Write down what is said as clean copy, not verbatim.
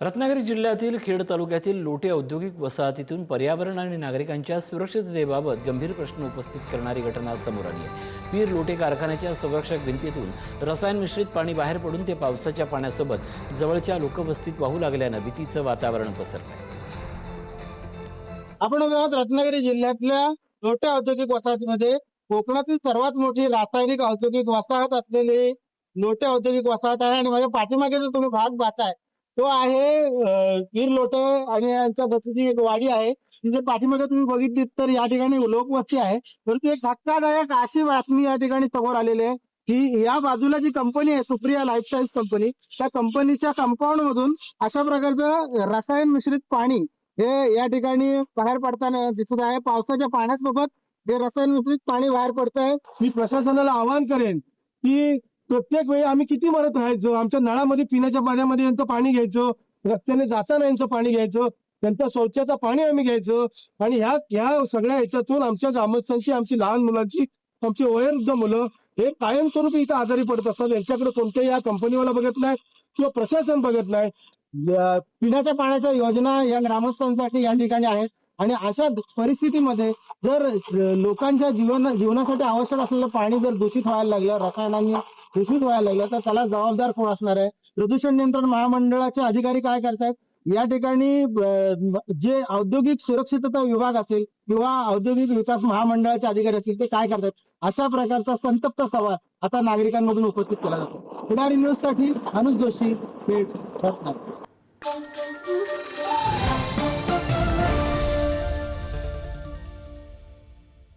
रत्नागिरी जिल्ह्यातील खेड तालुक्यातील लोटे औद्योगिक वसाहतीतून पर्यावरण आणि नागरिकांच्या सुरक्षिततेबाबत गंभीर प्रश्न उपस्थित करणारी घटना समोर आली आहे। पीर लोटे कारखान्याच्या संरक्षक भिंतीतून रसायन मिश्रित पाणी बाहेर पडून ते पावसाच्या पाण्यासोबत जवळच्या लोकवस्तीत वाहू लागल्यानं भीतीचं वातावरण पसरलंय। आपण आहोत रत्नागिरी जिल्ह्यातल्या लोटे औद्योगिक वसाहतीमध्ये। कोकणातील सर्वात मोठी रासायनिक औद्योगिक वसाहत असलेली लोटे औद्योगिक वसाहत आहे आणि माझ्या पाठीमागे जो तुम्ही भाग पाहताय तो आहे पीर लोटे आणि यांच्या बसची एक वाडी आहे। म्हणजे पाठीमागे तुम्ही बघितली तर या ठिकाणी लोकवस्ती आहे, परंतु एक धक्कादायक अशी बातमी या ठिकाणी समोर आलेली आहे की या बाजूला जी कंपनी आहे सुप्रिया लाईफस्टाईल कंपनी, त्या कंपनीच्या कंपाऊंड मधून अशा प्रकारचं रसायन मिश्रित पाणी हे या ठिकाणी बाहेर पडताना दिसत आहे। पावसाच्या पाण्यासोबत हे रसायन मिश्रित पाणी बाहेर पडत आहे। मी प्रशासनाला आवाहन करेन की प्रत्येक वेळी आम्ही किती मरत राहायचो, आमच्या नळामध्ये पिण्याच्या पाण्यामध्ये यांचं पाणी घ्यायचो, रस्त्याने जाताना यांचं पाणी घ्यायचो, त्यांचं शौचाचं पाणी आम्ही घ्यायचो आणि ह्या सगळ्या ह्याच्यातून आमच्या ग्रामस्थांची, आमची लहान मुलांची, आमची वयोवृद्ध मुलं हे कायमस्वरूपी इथं आजारी पडत असतात। याच्याकडे कोणत्याही या कंपनीवाला बघत नाही किंवा प्रशासन बघत नाही। पिण्याच्या पाण्याच्या योजना या ग्रामस्थांसाठी या ठिकाणी आहेत आणि अशा परिस्थितीमध्ये जर लोकांच्या जीवनासाठी आवश्यक असलेलं पाणी जर दूषित व्हायला लागलं, रसायनांनी दूषित व्हायला लागलं, तर त्याला जबाबदार कोण असणार आहे? प्रदूषण नियंत्रण महामंडळाचे अधिकारी काय करतायत? या ठिकाणी जे औद्योगिक सुरक्षितता विभाग असेल किंवा औद्योगिक विकास महामंडळाचे अधिकारी असतील ते काय करतात? अशा प्रकारचा संतप्त सवाल आता नागरिकांमधून उपस्थित केला जातो। पुढारी न्यूज साठी अनुज जोशी, पेठ, रत्नागिरी।